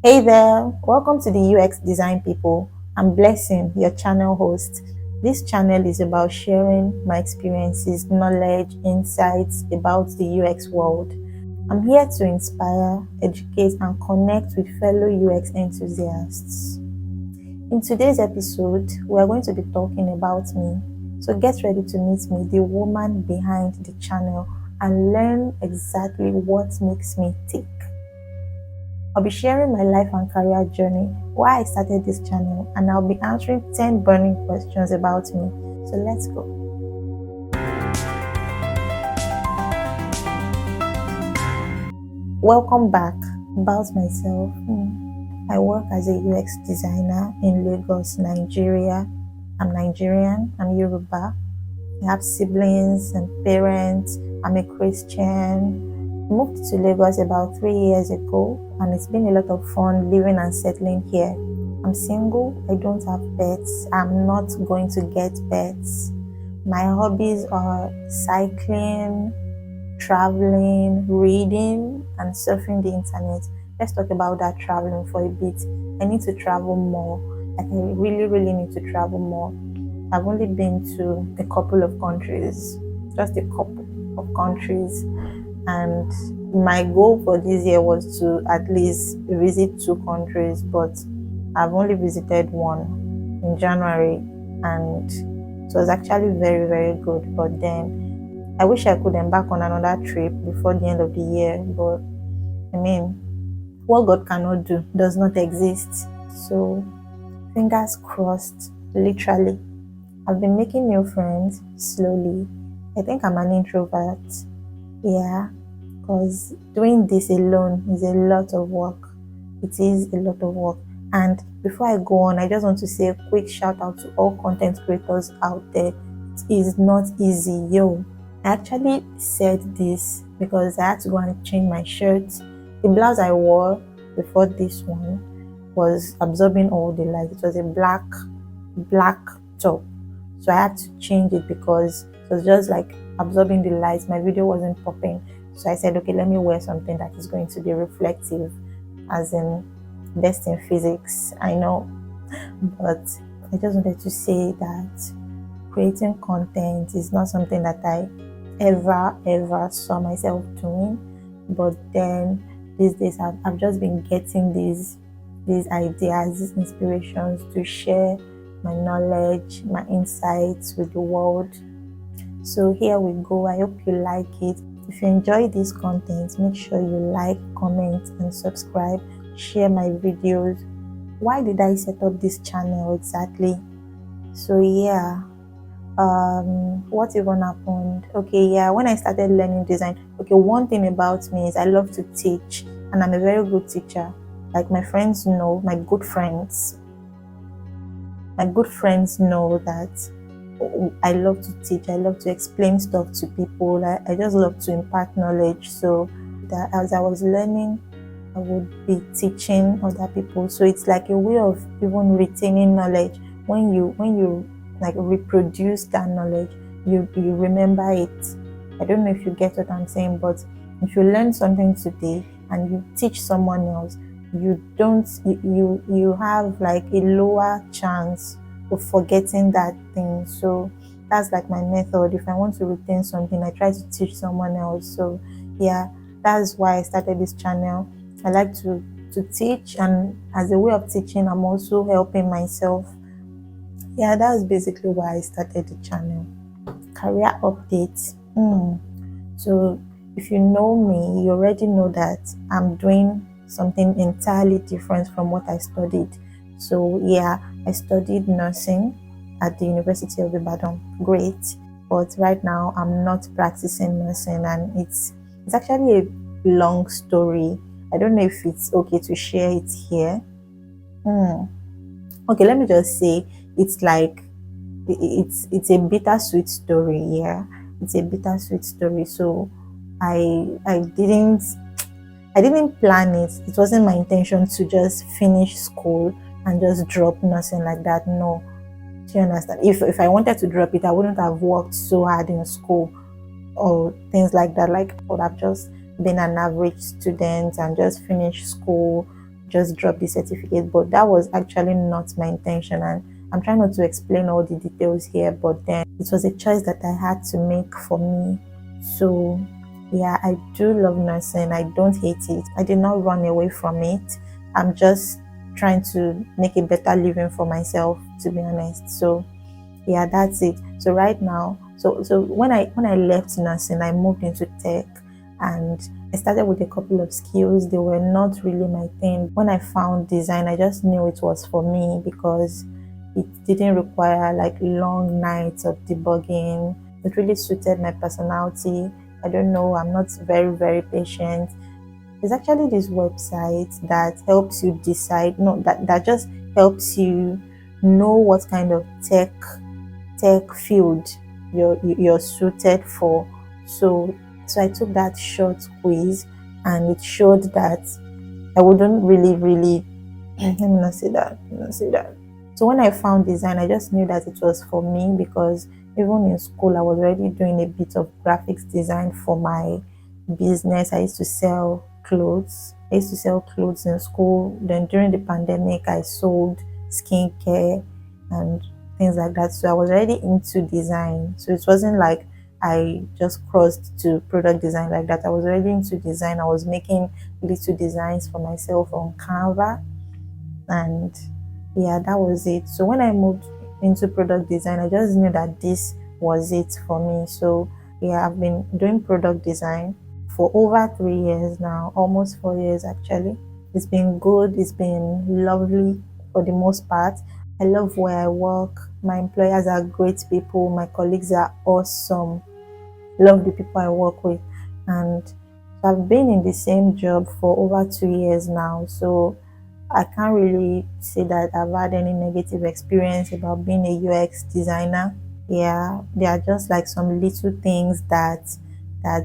Hey there, welcome to the UX Design People. I'm Blessing, your channel host. This channel is about sharing my experiences, knowledge, insights about the UX world. I'm here to inspire, educate, and connect with fellow UX enthusiasts. In today's episode, we are going to be talking about me. So get ready to meet me, the woman behind the channel, and learn exactly what makes me tick. I'll be sharing my life and career journey, why I started this channel, and I'll be answering 10 burning questions about me. So let's go. Welcome back. About myself. I work as a UX designer in Lagos, Nigeria. I'm Nigerian, I'm Yoruba. I have siblings and parents. I'm a Christian. I moved to Lagos about 3 years ago, and it's been a lot of fun living and settling here. I'm single, I don't have pets, I'm not going to get pets. My hobbies are cycling, traveling, reading, and surfing the internet. Let's talk about that traveling for a bit. I need to travel more. Like, I really need to travel more. I've only been to a couple of countries, just a couple of countries, and my goal for this year was to at least visit two countries, but I've only visited one in January, and it was actually very good. But then I wish I could embark on another trip before the end of the year, but I mean, what God cannot do does not exist. So fingers crossed, literally. I've been making new friends slowly. I think I'm an introvert. Yeah, because doing this alone is a lot of work. It is a lot of work. And before I go on, I just want to say a quick shout out to all content creators out there. It is not easy, yo. I actually said this because I had to go and change my shirt. The blouse I wore before this one was absorbing all the light. It was a black top. So I had to change it because it was just like absorbing the light. My video wasn't popping. So I said, okay, let me wear something that is going to be reflective, as in best in physics. I know, but I just wanted to say that creating content is not something that I ever saw myself doing. But then these days I've just been getting these ideas, these inspirations to share my knowledge, my insights with the world. So here we go. I hope you like it. If you enjoy this content, make sure you like, comment, and subscribe. Share my videos. Why did I set up this channel exactly? So yeah, what even happened? Okay, yeah, when I started learning design, okay, one thing about me is I love to teach, and I'm a very good teacher. Like my friends know, my good friends know that I love to teach. I love to explain stuff to people. I just love to impart knowledge. So that as I was learning, I would be teaching other people. So it's like a way of even retaining knowledge. When you like reproduce that knowledge, you remember it. I don't know if you get what I'm saying, but if you learn something today and you teach someone else, you don't you have like a lower chance of forgetting that thing. So that's like my method. If I want to retain something, I try to teach someone else. So yeah, that's why I started this channel. I like to teach, and as a way of teaching, I'm also helping myself. Yeah, that's basically why I started the channel. Career updates. So if you know me, you already know that I'm doing something entirely different from what I studied. So yeah, I studied nursing at the University of Ibadan. Great. But right now I'm not practicing nursing, and it's actually a long story. I don't know if it's okay to share it here. Okay, let me just say it's like it's a bittersweet story. Yeah, it's a bittersweet story. So I didn't plan it. It wasn't my intention to just finish school and just drop nursing like that. No, do you understand? If I wanted to drop it, I wouldn't have worked so hard in school or things like that. Like I would have just been an average student and just finished school, just drop the certificate. But that was actually not my intention, and I'm trying not to explain all the details here, but then it was a choice that I had to make for me. So yeah, I do love nursing. I don't hate it. I did not run away from it. I'm just trying to make a better living for myself, to be honest. So yeah, that's it. So right now, so when I left nursing, I moved into tech, and I started with a couple of skills. They were not really my thing. When I found design, I just knew it was for me because it didn't require like long nights of debugging. It really suited my personality. I don't know, I'm not very patient. There's actually this website that helps you decide, no, that just helps you know what kind of tech field you're suited for. So I took that short quiz, and it showed that I wouldn't really let me not say that. Let me not say that. So when I found design, I just knew that it was for me because even in school, I was already doing a bit of graphics design for my business. I used to sell clothes. I used to sell clothes in school. Then during the pandemic, I sold skincare and things like that. So I was already into design. So it wasn't like I just crossed to product design like that. I was already into design. I was making little designs for myself on Canva, and yeah, that was it. So when I moved into product design, I just knew that this was it for me. So yeah, I've been doing product design for over 3 years now, almost 4 years actually. It's been good, it's been lovely for the most part. I love where I work. My employers are great people, my colleagues are awesome. Love the people I work with, and I've been in the same job for over 2 years now. So I can't really say that I've had any negative experience about being a UX designer. Yeah, there are just like some little things that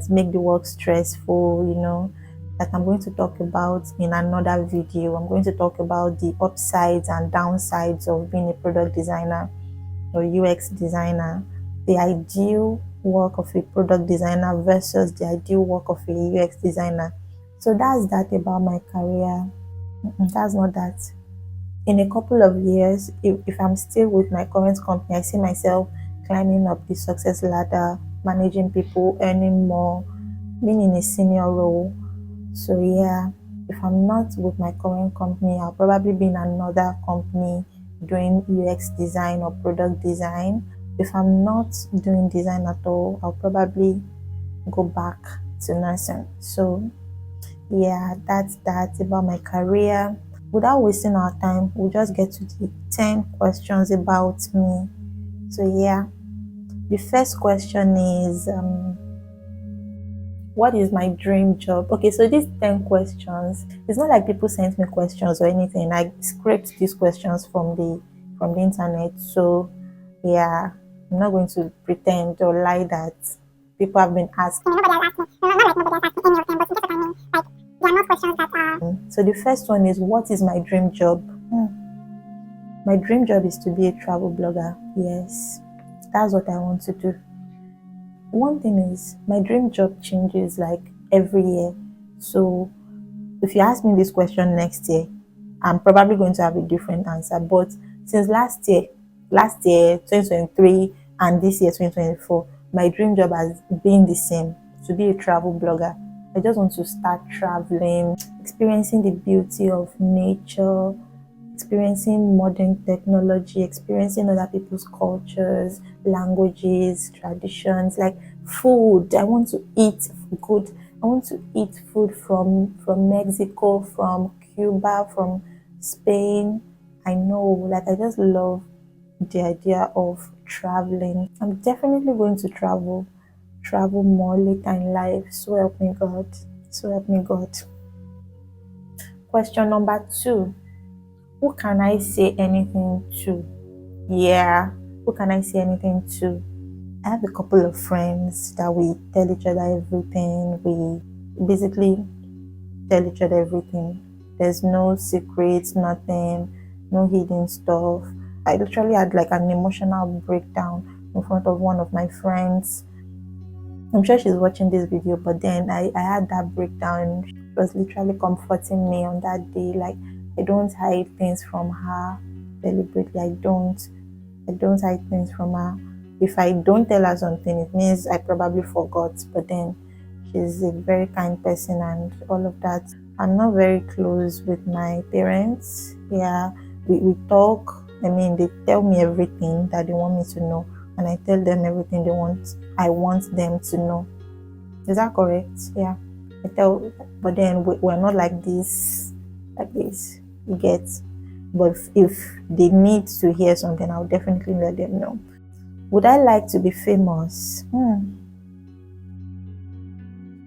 make the work stressful, that I'm going to talk about in another video. I'm going to talk about the upsides and downsides of being a product designer or UX designer, the ideal work of a product designer versus the ideal work of a UX designer. So that's that about my career. That's not that. In a couple of years, if I'm still with my current company, I see myself climbing up the success ladder, managing people, earning more, being in a senior role. So yeah, if I'm not with my current company, I'll probably be in another company doing UX design or product design. If I'm not doing design at all, I'll probably go back to nursing. So yeah, that's that about my career. Without wasting our time, we'll just get to the 10 questions about me. So yeah, the first question is, what is my dream job? Okay, so these 10 questions, it's not like people sent me questions or anything. I scraped these questions from the internet. So yeah, I'm not going to pretend or lie that people have been asking. Nobody has asked me. Not like nobody has asked me any of them, but in case of I mean, like there are not questions that are. So the first one is, what is my dream job? My dream job is to be a travel blogger. Yes, that's what I want to do. One thing is, my dream job changes like every year. So if you ask me this question next year, I'm probably going to have a different answer. But since last year 2023, and this year 2024, my dream job has been the same, to be a travel blogger. I just want to start traveling, experiencing the beauty of nature, experiencing modern technology, experiencing other people's cultures, languages, traditions, like food. I want to eat good. I want to eat food from Mexico, from Cuba, from Spain. I know, like I just love the idea of traveling. I'm definitely going to travel more later in life. So help me God. So help me God. Question number 2. Who can I say anything to? Yeah, who can I say anything to? I have a couple of friends that we tell each other everything. We basically tell each other everything. There's no secrets, nothing, no hidden stuff. I literally had like an emotional breakdown in front of one of my friends. I'm sure she's watching this video, but then I had that breakdown. She was literally comforting me on that day. Like, I don't hide things from her deliberately. I don't hide things from her. If I don't tell her something, it means I probably forgot. But then she's a very kind person and all of that. I'm not very close with my parents. Yeah, we talk. I mean, they tell me everything that they want me to know, and I tell them everything I want them to know. Is that correct? Yeah. I tell, but then we're not like this. You get. But if they need to hear something, I'll definitely let them know. Would I like to be famous?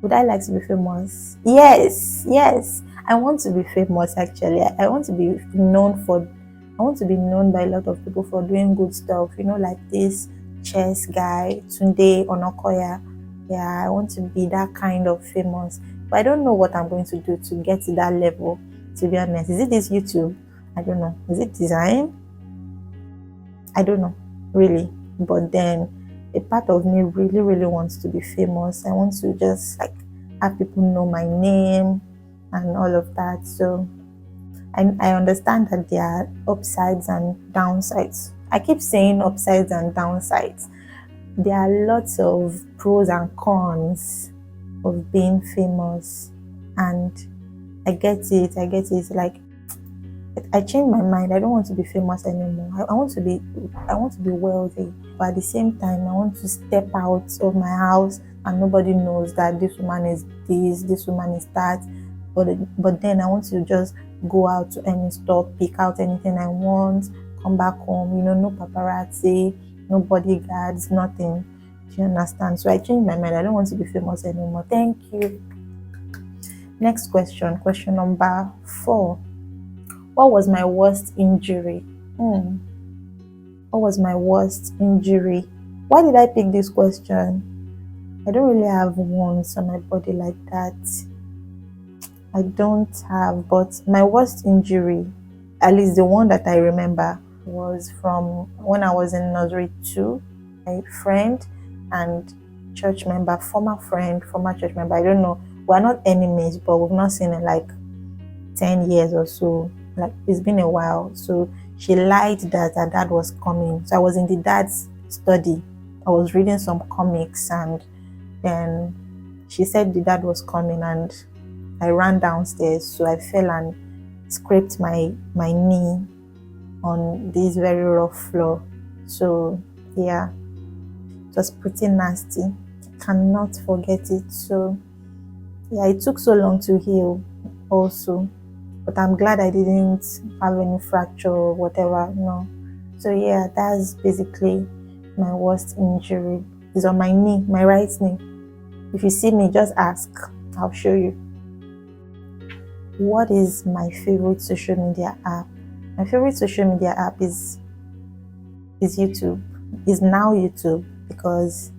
Would I like to be famous? Yes, yes. I want to be famous actually. I want to be known for I want to be known by a lot of people for doing good stuff, like this chess guy, Tunde Onokoya. Yeah, I want to be that kind of famous. But I don't know what I'm going to do to get to that level, to be honest. Is it this YouTube? I don't know. Is it design? I don't know, really. But then a part of me really, really wants to be famous. I want to just like have people know my name and all of that. So I understand that there are upsides and downsides. I keep saying upsides and downsides. There are lots of pros and cons of being famous, and I get it. Like I changed my mind. I don't want to be famous anymore. I want to be wealthy, but at the same time, I want to step out of my house and nobody knows that this woman is this woman is that. But then I want to just go out to any store, pick out anything I want, come back home. No paparazzi, no bodyguards, nothing. Do you understand? So I changed my mind. I don't want to be famous anymore. Thank you. Next question. Question number 4. What was my worst injury? What was my worst injury? Why did I pick this question? I don't really have wounds on my body like that. I don't have, but my worst injury, at least the one that I remember, was from when I was in nursery 2. My friend and church member, former church member, I don't know, we're not enemies, but we've not seen in like 10 years or so. Like, it's been a while. So she lied that her dad was coming. So I was in the dad's study. I was reading some comics, and then she said the dad was coming, and I ran downstairs. So I fell and scraped my knee on this very rough floor. So yeah, it was pretty nasty. I cannot forget it. So yeah, it took so long to heal also. But I'm glad I didn't have any fracture or whatever, no. So yeah, that's basically my worst injury. It's on my knee, my right knee. If you see me, just ask. I'll show you. What is my favorite social media app? My favorite social media app is YouTube. Is now YouTube, because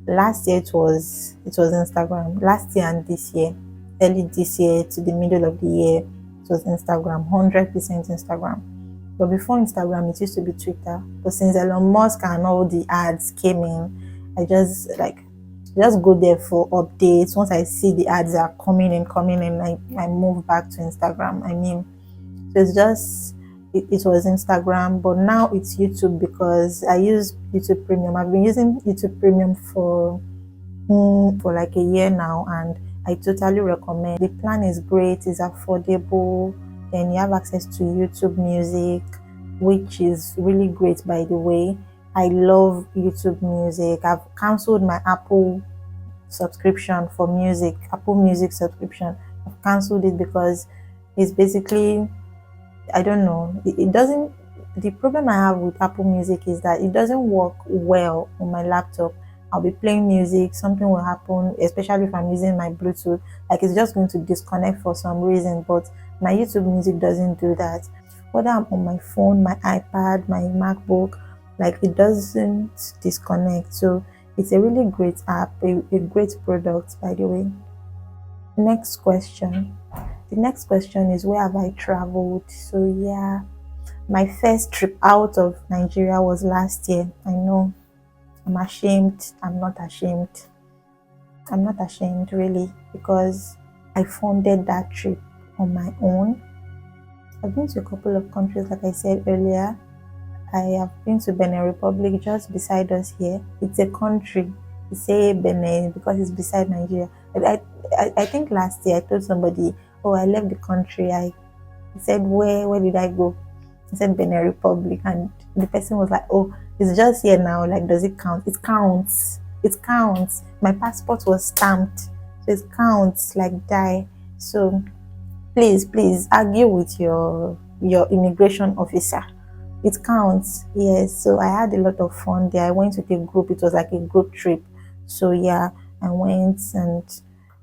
last year it was Instagram. Last year and this year, early this year to the middle of the year, it was Instagram, 100% Instagram. But before Instagram, it used to be Twitter. But since Elon Musk and all the ads came in, I just go there for updates. Once I see the ads are coming in, I move back to Instagram. I mean, so it was Instagram, but now it's YouTube because I use YouTube Premium. I've been using YouTube Premium for like a year now, and I totally recommend. The plan is great, it's affordable, and you have access to YouTube Music, which is really great, by the way. I love YouTube Music. I've cancelled my Apple subscription for music, Apple Music subscription. I've cancelled it because it's basically, I don't know, it doesn't, the problem I have with Apple Music is that it doesn't work well on my laptop. I'll be playing music, something will happen, especially if I'm using my Bluetooth, like it's just going to disconnect for some reason. But my YouTube Music doesn't do that. Whether I'm on my phone, my iPad, my MacBook, like it doesn't disconnect. So it's a really great app, a great product, by the way. Next question. The next question is, where have I traveled? So yeah, my first trip out of Nigeria was last year. I know, I'm ashamed. I'm not ashamed. I'm not ashamed, really, because I funded that trip on my own. I've been to a couple of countries, like I said earlier. I have been to Benin Republic, just beside us here. It's a country. We say Benin because it's beside Nigeria. I think last year I told somebody, oh, I left the country. I said, where did I go? I said Benin Republic, and the person was like, oh, it's just here now. Like, does it count? It counts. It counts. My passport was stamped, so it counts like die. So please argue with your immigration officer. It counts. Yes. So I had a lot of fun there. I went with a group. It was like a group trip. So yeah, I went, and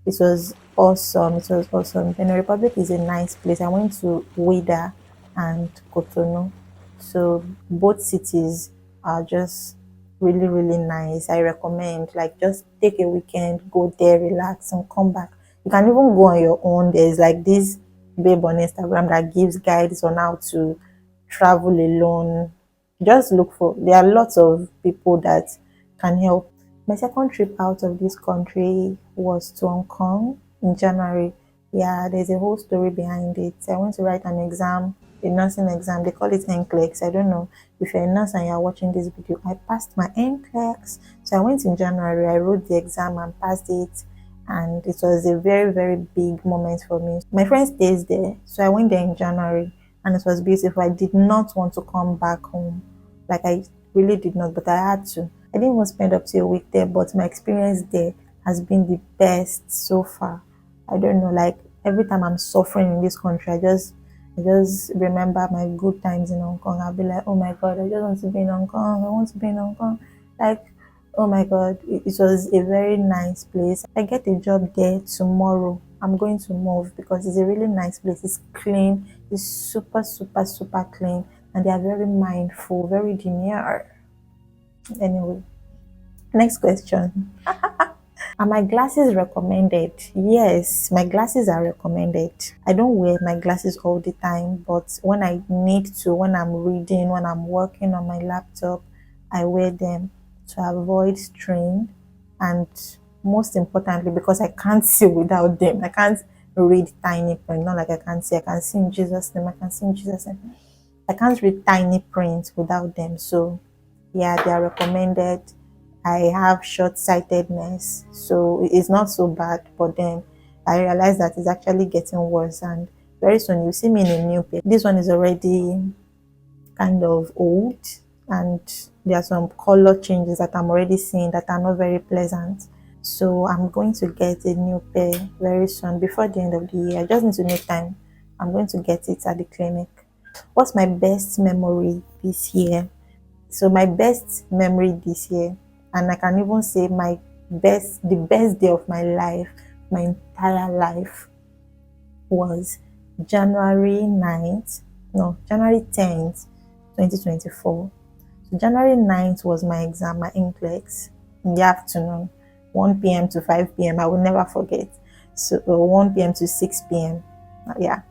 it was awesome. It was awesome. Benin Republic is a nice place. I went to Ouidah and Cotonou. So both cities are just really, really nice. I recommend, like, just take a weekend, go there, relax, and come back. You can even go on your own. There's like this babe on Instagram that gives guides on how to travel alone. Just look for, there are lots of people that can help. My second trip out of this country was to Hong Kong in January. Yeah, there's a whole story behind it. I went to write an exam, a nursing exam. They call it NCLEX. I don't know if you're a nurse and you're watching this video. I passed my NCLEX. So I went in January. I wrote the exam and passed it. And it was a very, very big moment for me. My friend stays there. So I went there in January, and it was beautiful. I did not want to come back home. Like, I really did not, but I had to. I didn't even spend up to a week there, but my experience there has been the best so far. I don't know, like, every time I'm suffering in this country, I just remember my good times in Hong Kong. I'll be like, oh my god, I just want to be in Hong Kong. I want to be in Hong Kong. Like, oh my god, it was a very nice place. I get a job there tomorrow. I'm going to move because it's a really nice place. It's clean. It's super, super, super clean, and they are very mindful, very demure. Anyway, next question. Are my glasses recommended? Yes, my glasses are recommended. I don't wear my glasses all the time, but when I need to, when I'm reading, when I'm working on my laptop, I wear them to avoid strain, and most importantly, because I can't see without them. I can't read tiny print. Not like I can't see. I can see in Jesus' name. I can see in Jesus' name. I can't read tiny print without them. So yeah, they are recommended. I have short sightedness, so it's not so bad. But then I realize that it's actually getting worse, and very soon you see me in a new pair. This one is already kind of old, and there are some color changes that I'm already seeing that are not very pleasant. So I'm going to get a new pair very soon, before the end of the year. I just need to make time. I'm going to get it at the clinic. What's my best memory this year? So my best memory this year, and I can even say the best day of my life, my entire life, was January 9th, no, January 10th, 2024. So January 9th was my exam, my NCLEX, in the afternoon, 1 p.m. to 5 p.m. I will never forget. So 1 p.m. to 6 p.m. Yeah.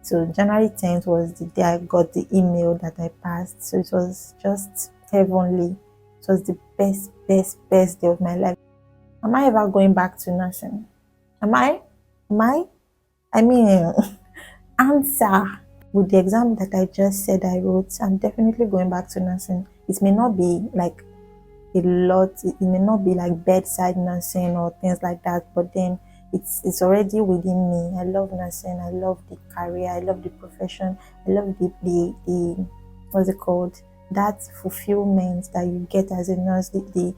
So January 10th was the day I got the email that I passed. So it was just heavenly. It was the best, best, best day of my life. Am I ever going back to nursing? Am I? Am I? I mean, answer. With the exam that I just said I wrote, I'm definitely going back to nursing. It may not be like a lot, it may not be like bedside nursing or things like that, but then it's already within me. I love nursing. I love the career. I love the profession. I love the what's it called? That fulfillment that you get as a nurse, the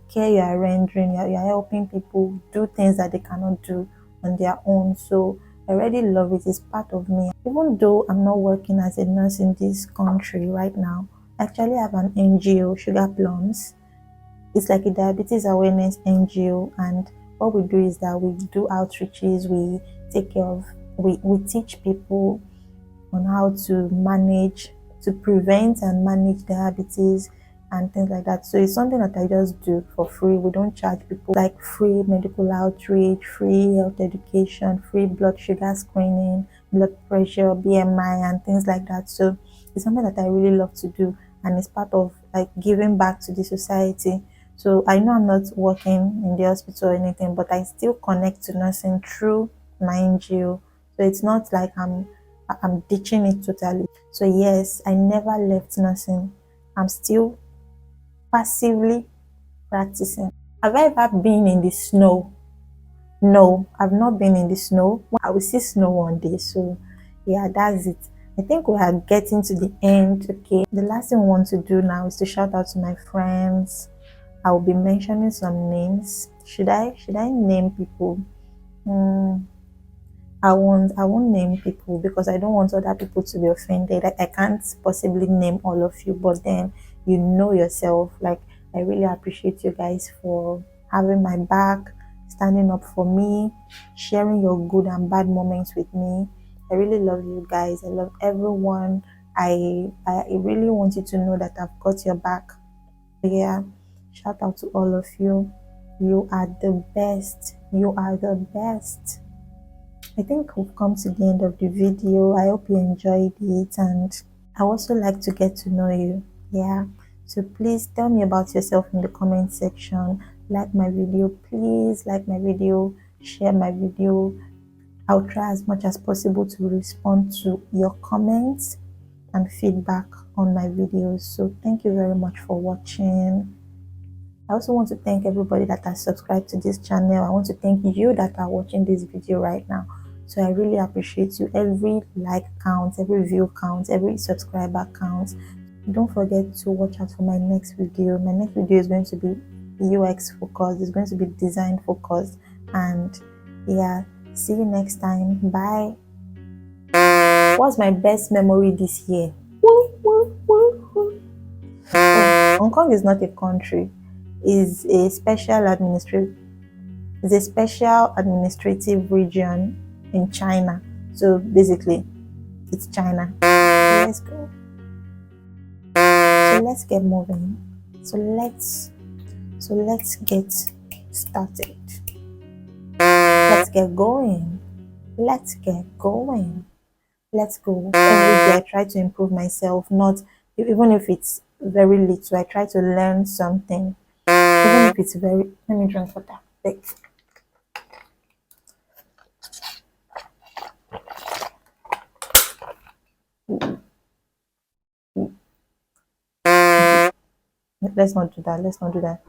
care you are rendering, you're helping people do things that they cannot do on their own. So I already love it. It's part of me. Even though I'm not working as a nurse in this country right now, I actually have an NGO, Sugar Plums. It's like a diabetes awareness NGO, and what we do is that we do outreaches, we take care of, we teach people on how to manage, to prevent and manage diabetes and things like that. So it's something that I just do for free. We don't charge people, like free medical outreach, free health education, free blood sugar screening, blood pressure, BMI, and things like that. So it's something that I really love to do, and it's part of like giving back to the society. So I know I'm not working in the hospital or anything, but I still connect to nursing through my NGO. So it's not like I'm ditching it totally. So yes, I never left nursing. I'm still passively practicing. Have I ever been in the snow? No, I've not been in the snow. I will see snow one day. So yeah, that's it. I think we are getting to the end. Okay. The last thing we want to do now is to shout out to my friends. I will be mentioning some names. Should I name people? Hmm. I won't name people because I don't want other people to be offended. I can't possibly name all of you, but then you know yourself. Like, I really appreciate you guys for having my back, standing up for me, sharing your good and bad moments with me. I really love you guys. I love everyone. I really want you to know that I've got your back. Yeah, shout out to all of you. You are the best. You are the best. I think we've come to the end of the video. I hope you enjoyed it, and I also like to get to know you. Yeah. So please tell me about yourself in the comment section. Like my video, please like my video, share my video. I'll try as much as possible to respond to your comments and feedback on my videos. So thank you very much for watching. I also want to thank everybody that has subscribed to this channel. I want to thank you that are watching this video right now. So I really appreciate you. Every like counts, every view counts, every subscriber counts. Don't forget to watch out for my next video. My next video is going to be UX focused. It's going to be design focused. And yeah, see you next time. Bye. What's my best memory this year? Woo, woo, woo, woo. Oh, Hong Kong is not a country. Is a special administrative region in China. So basically, it's China. So let's go. So let's get moving. So let's get started. Let's get going. Let's get going. Let's go. Every day I try to improve myself, not even if it's very little, I try to learn something. Even if it's very, let me drink water. Wait. Let's not do that. Let's not do that.